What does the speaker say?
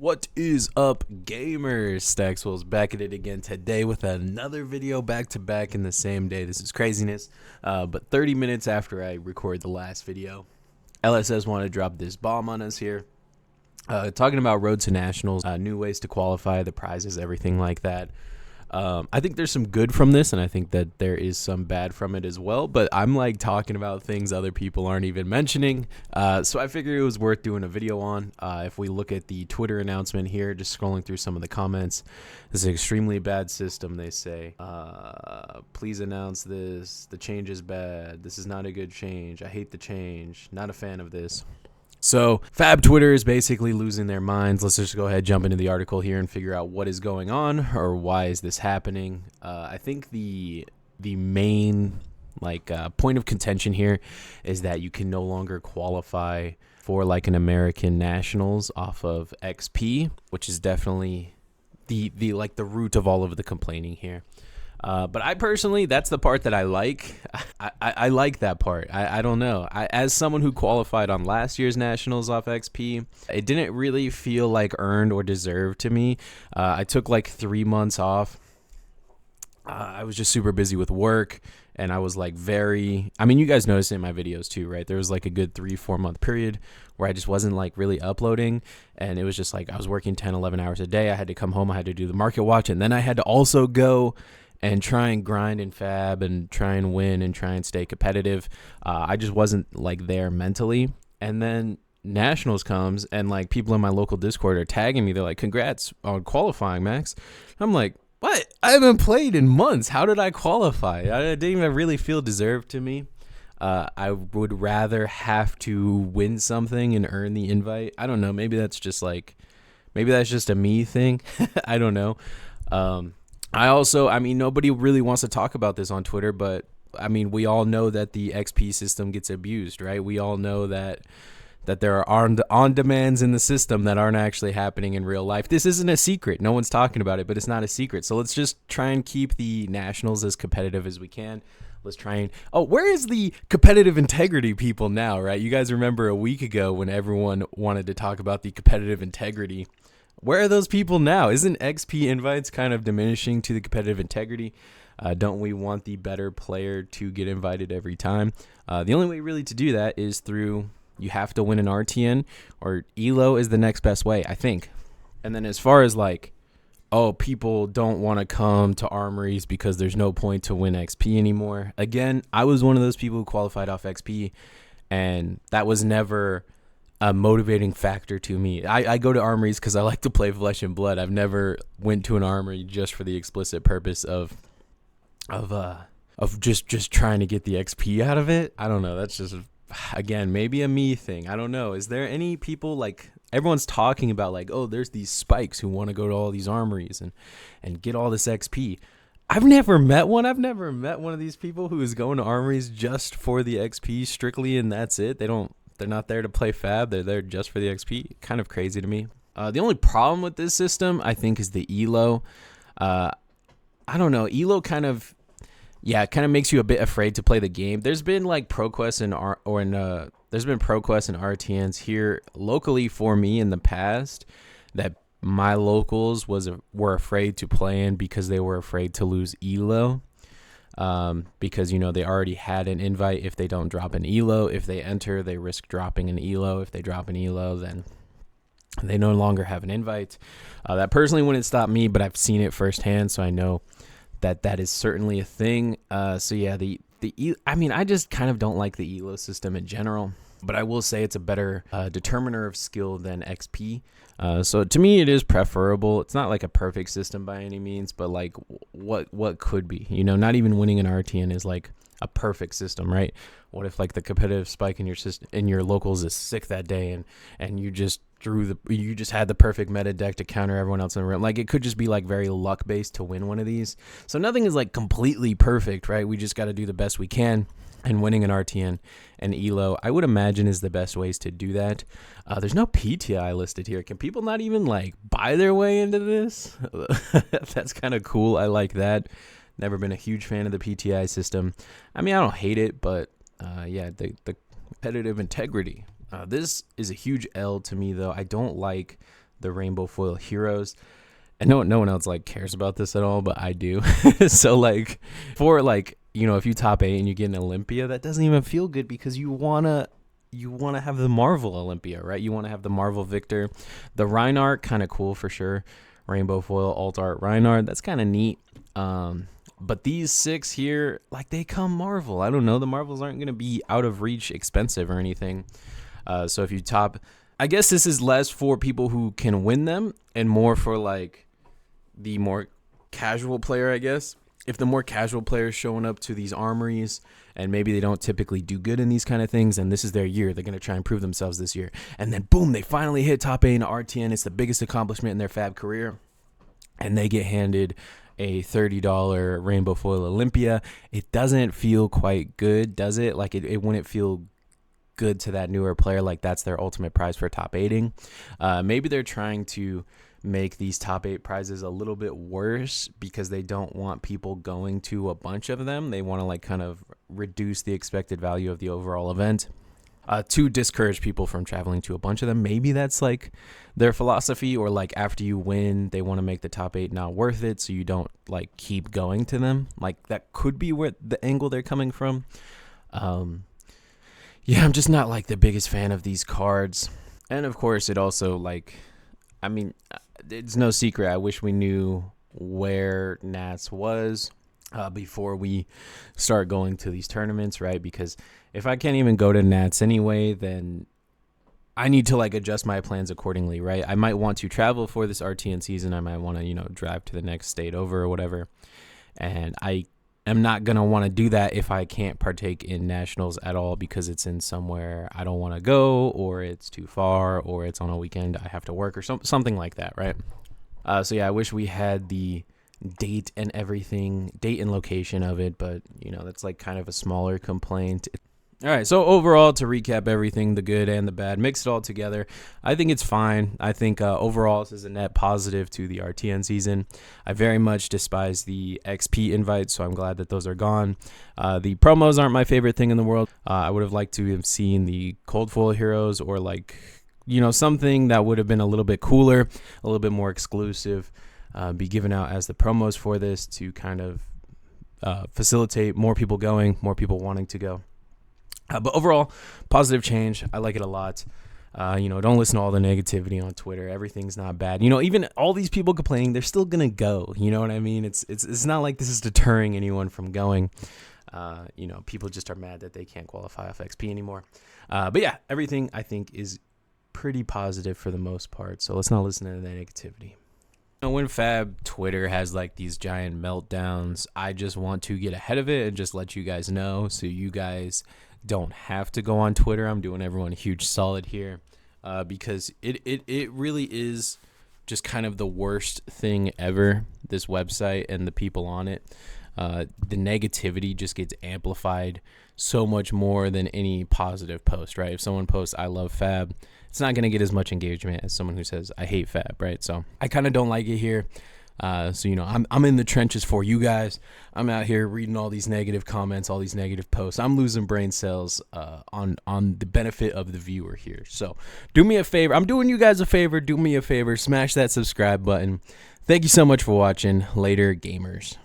What is up, gamers? Staxwell's back at it again today with another video back to back in the same day. This is craziness, but 30 minutes after I record the last video, LSS want to drop this bomb on us here. Talking about Road to Nationals, new ways to qualify, the prizes, everything like that. I think there's some good from this, and I think that there is some bad from it as well, but I'm like talking about things other people aren't even mentioning, so I figured it was worth doing a video on. If we look at the Twitter announcement here, just scrolling through some of the comments, this is an extremely bad system, they say. Please announce this, the change is bad, this is not a good change, I hate the change, not a fan of this. So FAB Twitter is basically losing their minds. Let's just go ahead, jump into the article here and figure out what is going on or why is this happening. I think the main point of contention here is that you can no longer qualify for like an American Nationals off of XP, which is definitely the root of all of the complaining here. But I personally, that's the part that I like. I like that part. I don't know. As someone who qualified on last year's Nationals off XP, it didn't really feel like earned or deserved to me. I took like 3 months off. I was just super busy with work, and I was like you guys noticed it in my videos too, right? There was like a good 3-4 month period where I just wasn't like really uploading, and it was just like I was working 10-11 hours a day. I had to come home, I had to do the market watch, and then I had to also go and try and grind in FAB and try and win and try and stay competitive. I just wasn't like there mentally. And then Nationals comes, and like people in my local Discord are tagging me. They're like, "Congrats on qualifying, Max." I'm like, "What? I haven't played in months. How did I qualify? I didn't even really feel deserved to me." I would rather have to win something and earn the invite. I don't know. Maybe that's just a me thing. I don't know. Nobody really wants to talk about this on Twitter, but we all know that the XP system gets abused, right? We all know that there are on-demands in the system that aren't actually happening in real life. This isn't a secret. No one's talking about it, but it's not a secret. So let's just try and keep the Nationals as competitive as we can. Let's try and... Oh, where is the competitive integrity people now, right? You guys remember a week ago when everyone wanted to talk about the competitive integrity. Where are those people now? Isn't XP invites kind of diminishing to the competitive integrity? Don't we want the better player to get invited every time? The only way really to do that is through, you have to win an RTN, or ELO is the next best way, I think. And then as far as people don't want to come to armories because there's no point to win XP anymore. Again, I was one of those people who qualified off XP, and that was never a motivating factor to me. I go to armories because I like to play Flesh and Blood. I've never went to an armory just for the explicit purpose of just trying to get the XP out of it. I don't know. That's just, again, maybe a me thing. I don't know. Is there any people everyone's talking about there's these spikes who want to go to all these armories and get all this XP. I've never met one. I've never met one of these people who is going to armories just for the XP strictly, and that's it. They're not there to play FAB. They're there just for the XP. Kind of crazy to me. The only problem with this system, I think, is the ELO. I don't know. ELO kind of makes you a bit afraid to play the game. There's been ProQuest there's been ProQuest and RTNs here locally for me in the past that my locals were afraid to play in because they were afraid to lose ELO. Because they already had an invite. If they don't drop an ELO, if they enter, they risk dropping an ELO. If they drop an ELO, then they no longer have an invite. That personally wouldn't stop me, but I've seen it firsthand, so I know that is certainly a thing. I just kind of don't like the ELO system in general, but I will say it's a better determiner of skill than XP. So to me, it is preferable. It's not like a perfect system by any means, but what could be, not even winning an RTN is like a perfect system, right? What if the competitive spike in your system, in your locals is sick that day, and you just had the perfect meta deck to counter everyone else in the room. It could just be very luck based to win one of these. So nothing is completely perfect, right? We just got to do the best we can. And winning an RTN and ELO, I would imagine, is the best ways to do that. There's no PTI listed here. Can people not even buy their way into this? That's kind of cool. I like that. Never been a huge fan of the PTI system. I don't hate it, but the competitive integrity. This is a huge L to me, though. I don't like the rainbow foil heroes. And no one else like cares about this at all, but I do. So like for like, you know, if you top 8 and you get an Olympia, that doesn't even feel good because you wanna have the Marvel Olympia, right? You want to have the Marvel Victor. The Reinhardt, kind of cool for sure. Rainbow foil alt art Reinhardt, that's kind of neat. But these 6 here, like they come Marvel. I don't know, the Marvels aren't gonna be out of reach expensive or anything. So if you top, I guess this is less for people who can win them and more for like the more casual player, I guess. If the more casual players showing up to these armories and maybe they don't typically do good in these kind of things and this is their year, they're going to try and prove themselves this year. And then boom, they finally hit top 8 in RTN. It's the biggest accomplishment in their FAB career. And they get handed a $30 rainbow foil Olympia. It doesn't feel quite good, does it? Like it wouldn't feel good to that newer player. Like that's their ultimate prize for top 8ing. Maybe they're trying to make these top 8 prizes a little bit worse because they don't want people going to a bunch of them. They want to like kind of reduce the expected value of the overall event to discourage people from traveling to a bunch of them. Maybe that's like their philosophy, or like after you win, they want to make the top 8 not worth it so you don't like keep going to them. Like that could be where the angle they're coming from. Yeah, I'm just not like the biggest fan of these cards. And of course it also like, I mean, it's no secret. I wish we knew where Nats was before we start going to these tournaments, right? Because if I can't even go to Nats anyway, then I need to like adjust my plans accordingly, right? I might want to travel for this RTN season. I might want to, you know, drive to the next state over or whatever. And I am not going to want to do that if I can't partake in nationals at all because it's in somewhere I don't want to go, or it's too far, or it's on a weekend I have to work, or something like that, right? So yeah, I wish we had the date and everything, date and location of it, but you know, that's like kind of a smaller complaint. All right, so overall, to recap everything, the good and the bad, mix it all together, I think it's fine. I think overall, this is a net positive to the RTN season. I very much despise the XP invites, so I'm glad that those are gone. The promos aren't my favorite thing in the world. I would have liked to have seen the cold foil heroes, or like, you know, something that would have been a little bit cooler, a little bit more exclusive, be given out as the promos for this to kind of facilitate more people going, more people wanting to go. But overall, positive change. I like it a lot. You know, don't listen to all the negativity on Twitter. Everything's not bad. You know, even all these people complaining, they're still gonna go. You know what I mean? It's not like this is deterring anyone from going. You know, people just are mad that they can't qualify off XP anymore. But yeah, everything I think is pretty positive for the most part. So let's not listen to the negativity. When FAB Twitter has like these giant meltdowns, I just want to get ahead of it and just let you guys know, so you guys don't have to go on Twitter. I'm doing everyone a huge solid here, because it really is just kind of the worst thing ever, this website and the people on it. The negativity just gets amplified so much more than any positive post, right? If someone posts I love FAB, it's not going to get as much engagement as someone who says I hate FAB, right? So I kind of don't like it here. So, you know, I'm in the trenches for you guys. I'm out here reading all these negative comments, all these negative posts. I'm losing brain cells on the benefit of the viewer here. So do me a favor. I'm doing you guys a favor. Do me a favor. Smash that subscribe button. Thank you so much for watching. Later, gamers.